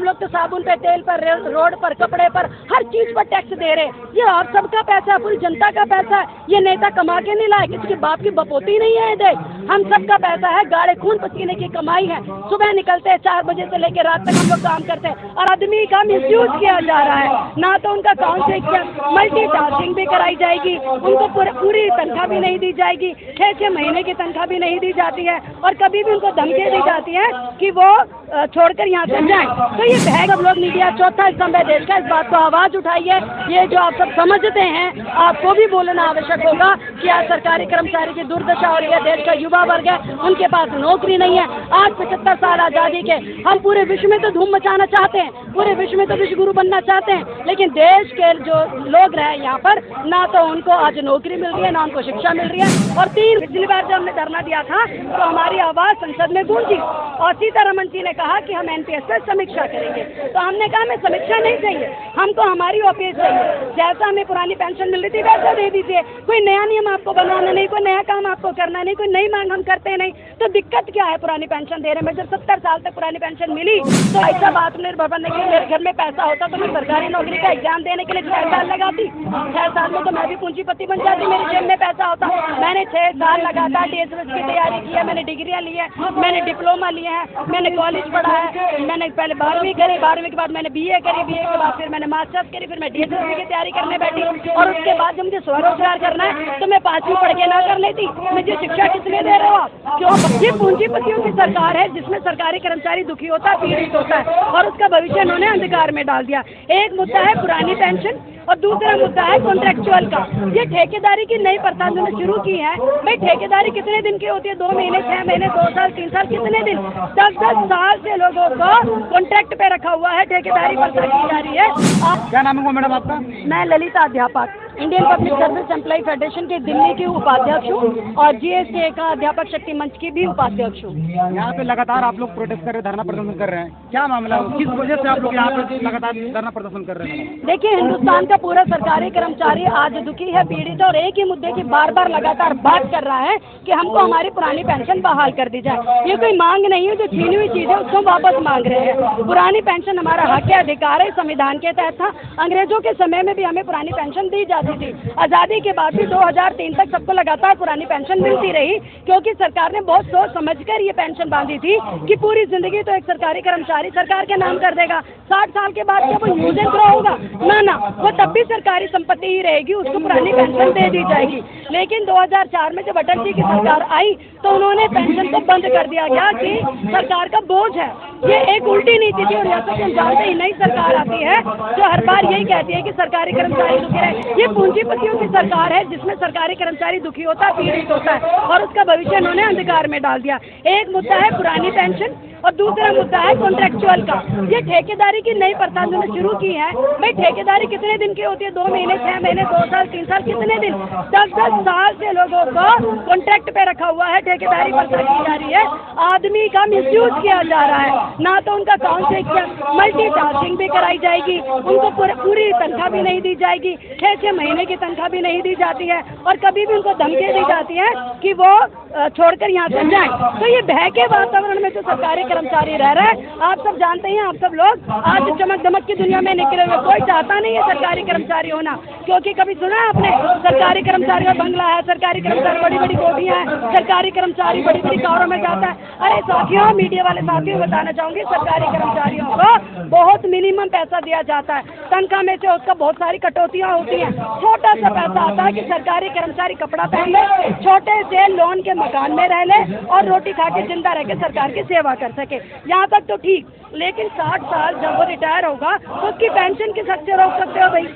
लोग तो साबुन पे, तेल पर, रोड पर, कपड़े पर, हर चीज पर टैक्स दे रहे हैं। ये आप सबका पैसा है, पूरी जनता का पैसा है। ये नेता कमा के नहीं लाए, किसी के बाप की बपोती नहीं है ये। हम सबका पैसा है, गाढ़े खून पसीने की कमाई है। सुबह निकलते हैं 4 बजे से लेकर रात तक हम लोग काम करते हैं और आदमी का मिसयूज किया जा रहा है। ना तो उनका मल्टीटास्किंग भी कराई जाएगी, उनको पूरी तनख्वाह भी नहीं दी जाएगी, 6-6 महीने की तनख्वाह भी नहीं दी जाती है और कभी भी उनको धमकी दी जाती है कि वो छोड़कर यहाँ से जाएं। तो ये है सब लोग मीडिया चौथा स्तंभ है देश का, इस बात को आवाज उठाइए। ये जो आप सब समझते हैं, आपको भी बोलना आवश्यक होगा कि आज सरकारी कर्मचारी की दुर्दशा और यह देश का युवा वर्ग है, उनके पास नौकरी नहीं है। आज 75 साल आजादी के हम पूरे विश्व में तो धूम मचाना चाहते हैं, पूरे विश्व में तो विश्व गुरु बनना चाहते हैं, लेकिन देश के जो लोग रहे यहाँ पर, ना तो उनको आज नौकरी मिल रही है, ना उनको शिक्षा मिल रही है। और पिछली बार जब हमने धरना दिया था तो हमारी आवाज संसद में गूंजी और सीतारमण जी ने कहा कि हम एनपीएस पर समीक्षा करेंगे। तो हमने कहा हमें समीक्षा नहीं चाहिए, हमको हमारी ओपीएस चाहिए। जैसा हमें पुरानी पेंशन मिल रही थी वैसा दे दीजिए। कोई नया नियम आपको बनाना नहीं, कोई नया काम आपको करना नहीं, कोई नई मांग हम करते नहीं। तो दिक्कत क्या है पुरानी पेंशन देने में? जब 70 साल तक पुरानी पेंशन मिली तो ऐसा आत्मनिर्भर बनने के लिए मेरे घर में पैसा होता तो मैं सरकारी नौकरी का एग्जाम देने के लिए 6 साल लगाती। 6 साल में तो मैं भी पूंजीपति बन जाती, मेरे जेब में पैसा होता। मैंने 6 साल लगातार डीएसएस की तैयारी की है, मैंने डिग्रियां ली है, मैंने डिप्लोमा लिए हैं, मैंने कॉलेज पढ़ा है, मैंने पहले 12वीं करी, 12वीं के बाद मैंने बीए करी, बीए के बाद फिर मैंने मास्टर्स करी, फिर मैं डीएसएस की तैयारी करने बैठी और उसके बाद जब मुझे स्वरोजगार करना है तो मैं 5वीं पढ़ के ना कर लेती। मुझे शिक्षा किसने दे रहे हो आप? क्यों? ये पूंजीपतियों की सरकार है जिसमें सरकारी कर्मचारी दुखी होता है, पीड़ित होता है और उसका भविष्य उन्होंने अंधकार में डाल दिया। एक मुद्दा है पुरानी पेंशन और दूसरा मुद्दा है कॉन्ट्रेक्चुअल का। ये ठेकेदारी की नई प्रथा उन्होंने शुरू की है। भाई ठेकेदारी कितने दिन की होती है? 2 महीने, 6 महीने, 2 साल, 3 साल, कितने दिन? 10-10 साल से लोगों को कॉन्ट्रैक्ट पे रखा हुआ है, ठेकेदारी पर की जा रही है। क्या नाम है मैडम आपका? मैं ललिता अध्यापक, Indian public service employ federation के दिल्ली की उपाध्यक्ष हूँ और जीएसटी का अध्यापक शक्ति मंच की भी उपाध्यक्ष हूँ। यहाँ पे लगातार आप लोग प्रोटेस्ट कर रहे हैं, धरना प्रदर्शन कर रहे हैं, क्या मामला है? किस वजह से आप लोग यहाँ पे लगातार धरना प्रदर्शन कर रहे हैं? देखिए, हिंदुस्तान का पूरा सरकारी कर्मचारी आज दुखी है, पीड़ित है और एक ही मुद्दे की बार बार लगातार बात कर रहा है कि हमको हमारी पुरानी पेंशन बहाल कर दी जाए। ये कोई मांग नहीं है, जो छीनी हुई चीज है उसको वापस मांग रहे हैं। पुरानी पेंशन हमारा हक है, अधिकार है, संविधान के तहत था। अंग्रेजों के समय में भी हमें पुरानी पेंशन दी जाती थी। आजादी के बाद भी 2003 तक सबको लगातार पुरानी पेंशन मिलती रही, क्योंकि सरकार ने बहुत सोच समझकर ये पेंशन बांधी थी कि पूरी जिंदगी तो एक सरकारी कर्मचारी सरकार के नाम कर देगा, 60 साल के बाद क्या वो यूज एंड थ्रो होगा? ना, वो तब भी सरकारी संपत्ति ही रहेगी, उसको पुरानी पेंशन दे दी जाएगी। लेकिन 2004 में जब अटल जी की सरकार आई तो उन्होंने पेंशन को बंद कर दिया गया कि सरकार का बोझ है। ये एक उल्टी नीति थी और यहाँ तक हम जानते ही नई सरकार आती है जो हर बार यही कहती है कि सरकारी कर्मचारी दुखी रहे। ये पूंजीपतियों की सरकार है जिसमें सरकारी कर्मचारी दुखी होता है, पीड़ित होता है और उसका भविष्य उन्होंने अंधकार में डाल दिया। एक मुद्दा है पुरानी पेंशन और दूसरा मुद्दा है कॉन्ट्रेक्चुअल का। ये ठेकेदारी की नई प्रथा उन्होंने शुरू की है। भाई ठेकेदारी कितने दिन की होती है? 2 महीने, 6 महीने, 2 साल, 3 साल, कितने दिन? 10-10 साल से लोगों को कॉन्ट्रैक्ट पे रखा हुआ है, ठेकेदारी पर की जा रही है। आदमी का मिसयूज किया जा रहा है। ना तो उनका मल्टीटास्किंग भी कराई जाएगी, उनको पूरी तनख्वाह भी नहीं दी जाएगी, 6-6 महीने की तनख्वाह भी नहीं दी जाती है और कभी भी उनको धमकी दी जाती है कि वो छोड़कर यहाँ से जाएं। तो ये भय के वातावरण में जो सरकारी कर्मचारी रह रहे हैं, आप सब जानते हैं, आप सब लोग आज चमक दमक की दुनिया में निकले हुए। कोई चाहता नहीं है सरकारी कर्मचारी होना, क्योंकि कभी सुना आपने सरकारी कर्मचारी का बंगला है, सरकारी कर्मचारी बड़ी बड़ी कोठियां हैं, सरकारी कर्मचारी बड़ी बड़ी कारों में जाता है। अरे साथियों, मीडिया वाले साथियों, बताना चाहूंगी, सरकारी कर्मचारियों को बहुत मिनिमम पैसा दिया जाता है। तनख्वाह में से उसका बहुत सारी कटौतियां होती हैं। छोटा सा पैसा आता है कि सरकारी कर्मचारी कपड़ा पहन ले, छोटे से लोन के मकान में रह ले और रोटी खा के जिंदा रह के सरकार की सेवा कर सके। यहाँ तक तो ठीक, लेकिन 60 साल जब वो रिटायर होगा तो उसकी पेंशन किस हद से रोक सकते हो भाई?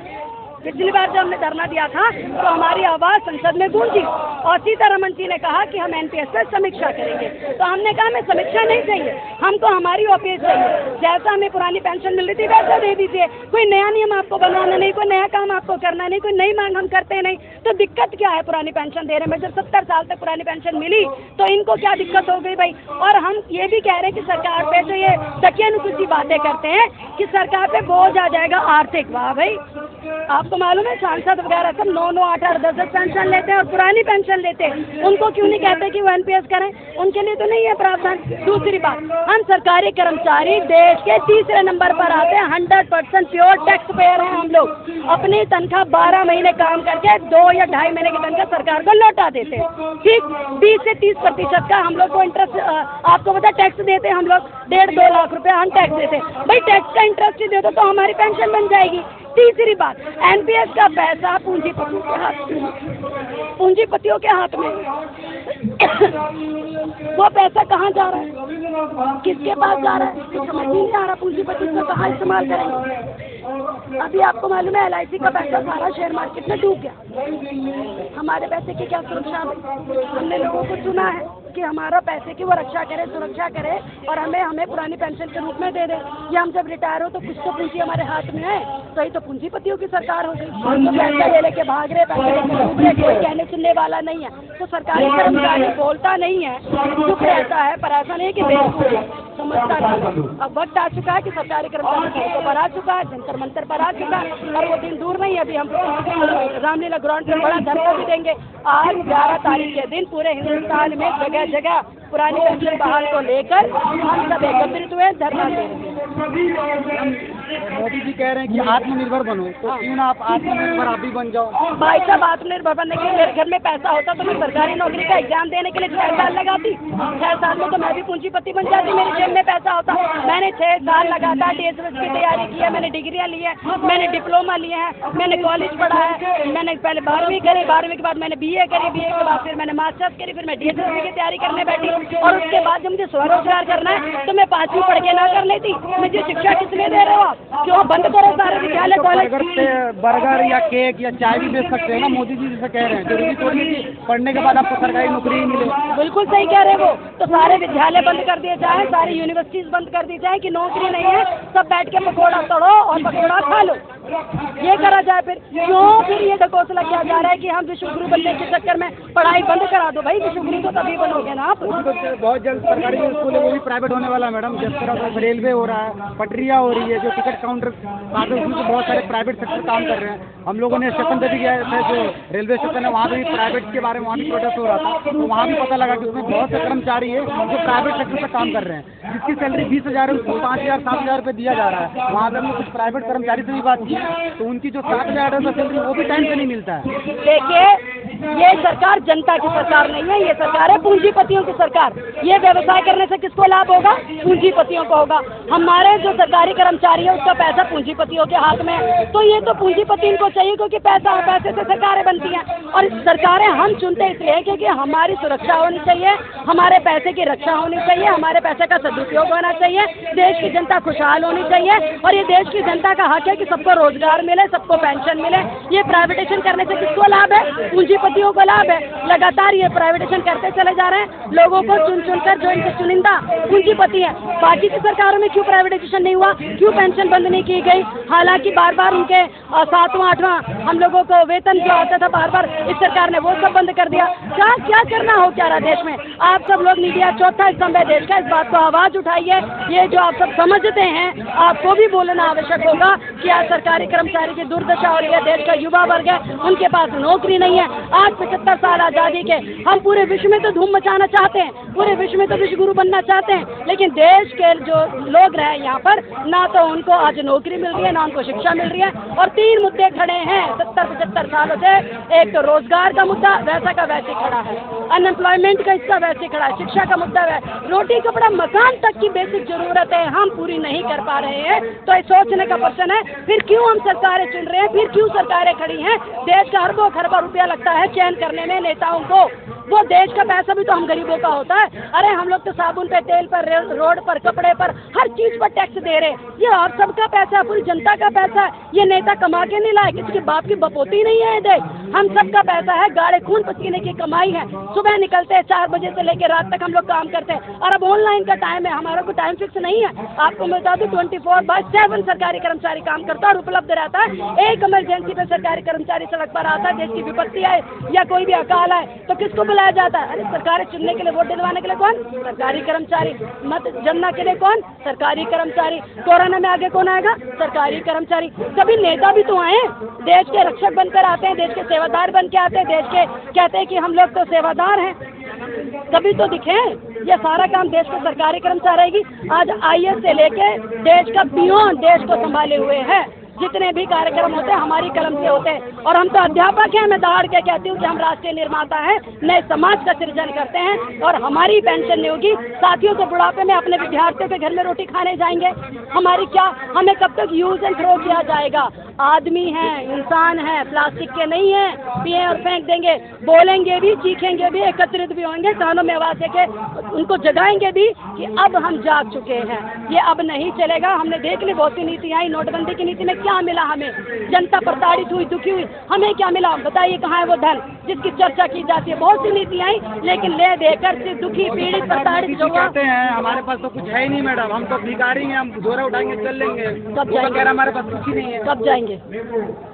पिछली बार जब हमने धरना दिया था तो हमारी आवाज संसद में गूंजी और सीतारमण जी ने कहा कि हम एनपीएस पर समीक्षा करेंगे। तो हमने कहा हमें समीक्षा नहीं चाहिए, हमको हमारी ओपीएस चाहिए। जैसा हमें पुरानी पेंशन मिल रही थी वैसा दे दीजिए। कोई नया नियम आपको बनाना नहीं, कोई नया काम आपको करना नहीं, कोई नई मांग हम करते नहीं। तो दिक्कत क्या है पुरानी पेंशन देने में? जब 70 साल तक पुरानी पेंशन मिली तो इनको क्या दिक्कत हो गई भाई? और हम ये भी कह रहे हैं कि सरकार पे जो ये तकियानुकुची बातें करते हैं कि सरकार पे बोझ आ जाएगा आर्थिक। वाह भाई, आपको मालूम है सांसद वगैरह सब 9-9, 8-8, 10-10 पेंशन लेते हैं और पुरानी पेंशन लेते हैं। उनको क्यों नहीं कहते कि वो एनपीएस करें? उनके लिए तो नहीं है प्रावधान। दूसरी बात, हम सरकारी कर्मचारी देश के तीसरे नंबर पर आते हैं। 100% प्योर टैक्स पेयर हैं हम लोग। अपनी तनख्वाह 12 महीने काम करके 2 या 2.5 महीने की तनख्वाह सरकार को लौटा देते हैं। ठीक 20 से 30% का हम लोग को इंटरेस्ट, आपको पता टैक्स देते हैं हम लोग 1.5-2 लाख रुपए हम टैक्स देते हैं। भाई टैक्स का इंटरेस्ट ही दे दो तो हमारी पेंशन बन जाएगी। तीसरी बात, एनपीएस का पैसा पूंजीपतियों के हाथ में वो पैसा कहाँ जा रहा है, किसके पास जा रहा है, कुछ समझ नहीं आ रहा। पूंजीपति इसको कहाँ इस्तेमाल करेंगे? अभी आपको मालूम है LIC का पैसा सारा शेयर मार्केट में डूब गया। हमारे पैसे की क्या सुरक्षा है? हमने लोगों को चुना है कि हमारा पैसे की वो रक्षा करे, सुरक्षा करे और हमें पुरानी पेंशन के रूप में दे दे। या हम जब रिटायर हो तो कुछ तो पूंजी हमारे हाथ में है। तो ये तो पूंजीपतियों की सरकार हो गई। तो पैसा ले लेके भाग रहे, पैसे लेके डूब रहे, कोई कहने सुनने वाला नहीं है। तो सरकारी कर्मचारी बोलता नहीं है, चुप रहता है, पर ऐसा नहीं कि बेवकूफ समझता नहीं। अब वक्त आ चुका है कि सरकारी कर्मचारी सड़कों पर आ चुका है, जंतर मंतर पर आ चुका है और वो दिन दूर नहीं है। अभी हम रामलीला ग्राउंड पर बड़ा धरना भी देंगे। आज 11 तारीख के दिन पूरे हिंदुस्तान में जगह जगह पुरानी पेंशन बहाल को लेकर हम सब एकत्रित हुए धरना दे रहे हैं। मोदी जी कह रहे हैं कि आत्मनिर्भर बनो, तो क्यों ना आप आत्मनिर्भर आप भी बन जाओ। भाई साहब आत्मनिर्भर बनने के लिए मेरे घर में पैसा होता तो मैं सरकारी नौकरी का एग्जाम देने के लिए 6 साल लगाती। 6 साल में तो मैं भी पूंजीपति बन जाती, मेरे जेब में पैसा होता। मैंने 6 साल लगातार DSS की तैयारी की है, मैंने डिग्रियाँ ली है, मैंने डिप्लोमा लिए हैं, मैंने कॉलेज पढ़ा है, मैंने पहले 12वीं करी, 12वीं के बाद मैंने BA करी, BA के बाद फिर मैंने मास्टर्स करी, फिर मैं DSS की तैयारी करने बैठी और उसके बाद जब मुझे स्वरोजगार करना है तो मैं 5वीं पढ़ के ना कर लेती। मुझे शिक्षा किसने दे रहे हो आप? क्यों बंद करो सारे विद्यालय कॉलेज? बर्गर या केक या चाय भी बेच सकते हैं ना, मोदी जी जैसे कह रहे हैं। जरूरी थोड़ी है कि पढ़ने के बाद आपको सरकारी नौकरी ही मिले। बिल्कुल सही कह रहे हैं वो। तो सारे विद्यालय बंद कर दिए जाए, सारी यूनिवर्सिटीज बंद कर दी जाए कि नौकरी नहीं है, सब बैठ के पकौड़ा तोड़ो और पकौड़ा खा लो। ये करा जाए। फिर ये ढकोसला किया जा रहा है कि हम विश्व गुरु बनने के चक्कर में पढ़ाई बंद करा दो। भाई विश्व गुरु तो तभी बनोगे ना आप। बहुत जल्द सरकारी जो स्कूल है वो भी प्राइवेट होने वाला है मैडम। जिस तरह रेलवे हो रहा है, पटरियाँ हो रही है, जो टिकट काउंटर उसमें तो बहुत सारे प्राइवेट सेक्टर काम कर रहे हैं। हम लोगों ने स्टेशन पे भी गया था, जो रेलवे स्टेशन है वहाँ पे भी प्राइवेट के बारे में वहाँ भी प्रोटेस्ट हो रहा था। तो वहाँ भी पता लगा कि उसमें बहुत से कर्मचारी है जो प्राइवेट सेक्टर पे काम कर रहे हैं, जिसकी सैलरी 20,000 है उसको 5,000 7,000 रुपये दिया जा रहा है। वहाँ पे हमने कुछ प्राइवेट कर्मचारी से भी बात की तो उनकी जो 7,000 है सैलरी वो भी टाइम से नहीं मिलता है। देखिए ये सरकार जनता की सरकार नहीं है, ये सरकार है पूंजीपतियों की सरकार। ये व्यवसाय करने से किसको लाभ होगा? पूंजीपतियों को होगा। हमारे जो सरकारी कर्मचारी है उसका पैसा पूंजीपतियों के हाथ में है। तो ये तो पूंजीपति इनको चाहिए क्योंकि पैसे से सरकारें बनती हैं और सरकारें हम चुनते इसलिए क्योंकि हमारी सुरक्षा होनी चाहिए, हमारे पैसे की रक्षा होनी चाहिए, हमारे पैसे का सदुपयोग होना चाहिए, देश की जनता खुशहाल होनी चाहिए और ये देश की जनता का हक है कि सबको रोजगार मिले, सबको पेंशन मिले। ये प्राइवेटाइजेशन करने से किसको लाभ है? पूंजीपतियों को लाभ है। लगातार ये प्राइवेटाइजेशन करते चले जा रहे हैं, लोगों को चुन कर जो इनके चुनिंदा पूंजीपति है। बाकी की सरकारों में क्यों प्राइवेटाइजेशन नहीं हुआ? क्यों पेंशन बंद नहीं की गई? हालांकि बार बार उनके 7वां 8वां हम लोगों को वेतन जो आता था बार बार इस सरकार ने वो सब बंद कर दिया। क्या करना हो क्या रहा देश में? आप सब लोग मीडिया चौथा स्तंभ है देश का, इस बात को आवाज उठाइए। ये जो आप सब समझते हैं आपको भी बोलना आवश्यक होगा कि आज सरकारी कर्मचारी की दुर्दशा हो रही है। देश का युवा वर्ग है, उनके पास नौकरी नहीं है। आज 75 साल आज़ादी के हम पूरे विश्व में तो धूम मचाना चाहते हैं, पूरे विश्व में तो विश्व गुरु बनना चाहते हैं, लेकिन देश के जो लोग रहे यहाँ पर ना तो उनको आज नौकरी मिल रही है ना उनको शिक्षा मिल रही है। और 3 मुद्दे खड़े हैं 70-75 सालों से। एक तो रोजगार का मुद्दा वैसा का वैसे खड़ा है, अनएम्प्लॉयमेंट का इसका वैसे खड़ा है, शिक्षा का मुद्दा है, रोटी कपड़ा मकान तक की बेसिक जरूरत है हम पूरी नहीं कर पा रहे हैं। तो ये सोचने का प्रश्न है फिर क्यों हम सरकारें चुन रहे हैं, फिर क्यों सरकारें खड़ी हैं? देश का अरबों खरबों रुपया लगता है चयन करने में नेताओं को, वो देश का पैसा भी तो हम गरीबों का होता है। अरे हम लोग तो साबुन पे, तेल पर, रोड पर, कपड़े पर, हर चीज पर टैक्स दे रहे। ये आप सबका पैसा है, पूरी जनता का पैसा है। ये नेता कमा के नहीं लाए, किसी के बाप की बपोती नहीं है देश, हम सबका पैसा है, गाढ़े खून पसीने की कमाई है। सुबह निकलते हैं 4 बजे से लेकर रात तक हम लोग काम करते हैं और अब ऑनलाइन का टाइम है, हमारा कोई टाइम फिक्स नहीं है। आपको मैं बता दूं 24/7 सरकारी कर्मचारी काम करता है और उपलब्ध रहता है। एक इमरजेंसी पे सरकारी कर्मचारी सड़क पर आता है, देश की विपत्ति आए या कोई भी अकाल आए तो किसको बुलाया जाता है। अरे सरकारें चुनने के लिए, वोट दिलवाने के लिए कौन? सरकारी कर्मचारी। मत जनता के लिए कौन? सरकारी कर्मचारी। कोरोना में आगे कौन आएगा? सरकारी कर्मचारी। कभी नेता भी तो आए, देश के रक्षक बनकर आते हैं, देश के सेवादार बन के आते हैं, देश के कहते हैं कि हम लोग तो सेवादार हैं, कभी तो दिखे। ये सारा काम देश के सरकारी कर्मचारी की आज IAS से लेके देश का पियोन देश को संभाले हुए हैं। जितने भी कार्यक्रम होते हैं हमारी कलम से होते हैं, और हम तो अध्यापक हैं। मैं दहाड़ के कहती हूँ कि हम राष्ट्रीय निर्माता हैं, नए समाज का सृजन करते हैं, और हमारी पेंशन नहीं होगी। साथियों से बुढ़ापे में अपने विद्यार्थियों के घर में रोटी खाने जाएंगे, हमारी क्या, हमें कब तक यूज एंड थ्रो किया जाएगा? आदमी हैं, इंसान हैं, प्लास्टिक के नहीं हैं, पिए और फेंक देंगे। बोलेंगे भी, चीखेंगे भी, एकत्रित भी होंगे, कानों में आवाज देके उनको जगाएंगे भी कि अब हम जाग चुके हैं, ये अब नहीं चलेगा। हमने देख ली बहुत सी नीतियाँ आई, नोटबंदी की नीति में क्या मिला हमें? जनता प्रताड़ित हुई, दुखी हुई। हमें क्या मिला बताइए? कहाँ है वो धन जिसकी चर्चा की जाती है? बहुत सी नीतियाँ आई, लेकिन ले देकर सिर्फ दुखी, पीड़ित, प्रताड़ित जो कहते हैं हमारे पास तो कुछ है ही नहीं मैडम, हम तो भिखारी हैं, हम झोरा उठाएंगे चल लेंगे। कब जाएंगे? हमारे पास कुछ ही नहीं है। कब जाएंगे?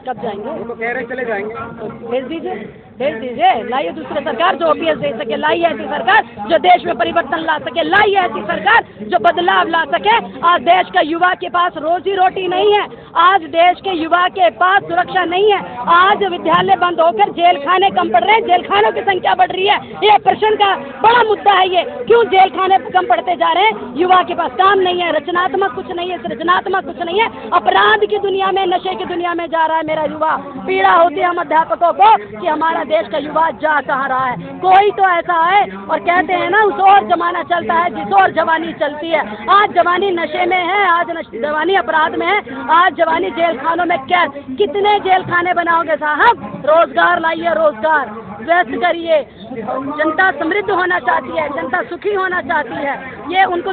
कब जाएंगे? वो तो कह रहे चले जाएंगे। तो भेज दीजिए, भेज दीजिए। लाइए दूसरी सरकार जो OPS दे सके, लाइए ऐसी सरकार जो देश में परिवर्तन ला सके, लाइए ऐसी सरकार जो बदलाव ला सके। आज देश का युवा के पास रोजी रोटी नहीं है, आज देश के युवा के पास सुरक्षा नहीं है। आज विद्यालय बंद होकर जेल खाने कम पड़ रहे हैं, जेल खानों की संख्या बढ़ रही है। ये प्रश्न का बड़ा मुद्दा है, ये क्यों जेल खाने कम पड़ते जा रहे हैं? युवा के पास काम नहीं है, रचनात्मक कुछ नहीं है, सृजनात्मक कुछ नहीं है, अपराध की दुनिया में, नशे की दुनिया में जा रहा है मेरा युवा। पीड़ा होती है हम अध्यापकों को कि हमारा देश का युवा जा कहाँ रहा है। कोई तो ऐसा है, और कहते हैं ना उस और जमाना चलता है जिस और जवानी चलती है। आज जवानी नशे में है, आज जवानी अपराध में है, आज जवानी जेल खानों में कैद। कितने जेल खाने बनाओगे साहब? रोजगार लाइए, रोजगार व्यस्त करिए। जनता समृद्ध होना चाहती है, जनता सुखी होना चाहती है। ये उनको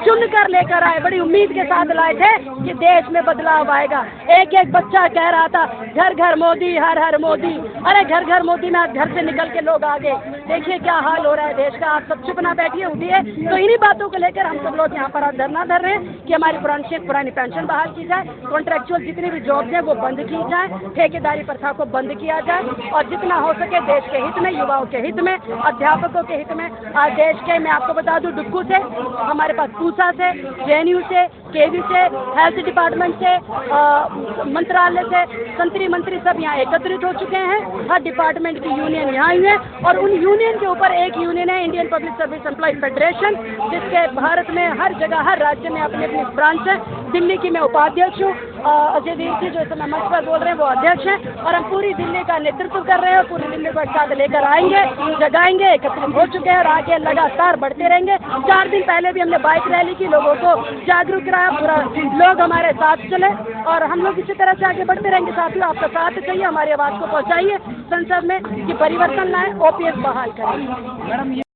चुन कर लेकर आए, बड़ी उम्मीद के साथ लाए थे कि देश में बदलाव आएगा। एक एक बच्चा कह रहा था घर घर मोदी, हर हर मोदी। अरे घर घर मोदी में आज घर से निकल के लोग आ गए। देखिए क्या हाल हो रहा है देश का। आप सब चुप ना बैठिए, उठिए। तो इन्हीं बातों को लेकर हम सब लोग यहाँ पर आज धरना धर रहे हैं कि हमारी पुरानी पेंशन बहाल की जाए, कॉन्ट्रेक्चुअल जितनी भी जॉब्स हैं वो बंद की जाए, ठेकेदारी प्रथा को बंद किया जाए, और जितना हो सके देश के हित में, युवाओं के हित में, अध्यापकों के हित में। आज देश के, मैं आपको बता दूं, डुक्कू से, हमारे पास पूसा से, JNU से, KV से, हेल्थ डिपार्टमेंट से, मंत्रालय से संतरी मंत्री सब यहाँ एकत्रित हो चुके हैं। हर डिपार्टमेंट की यूनियन यहाँ हुई है, और उन यूनियन के ऊपर एक यूनियन है Indian public service employ federation, जिसके भारत में हर जगह, हर राज्य में अपनी अपनी ब्रांच है। दिल्ली की मैं उपाध्यक्ष हूँ, अजय वीर जी जो इस समय मंच पर बोल रहे हैं वो अध्यक्ष हैं, और हम पूरी दिल्ली का नेतृत्व कर रहे हैं, और पूरी दिल्ली को एक साथ लेकर आएंगे, जगाएंगे, एकत्रित हो चुके हैं, और आगे लगातार बढ़ते रहेंगे। 4 दिन पहले भी हमने बाइक रैली की, लोगों को जागरूक कराया, पूरा लोग हमारे साथ चले, और हम लोग इसी तरह से आगे बढ़ते रहेंगे। साथियों, आपका साथ चाहिए, हमारी आवाज़ को पहुँचाइए संसद में कि परिवर्तन लाए, OPS बहाल करें। मैडम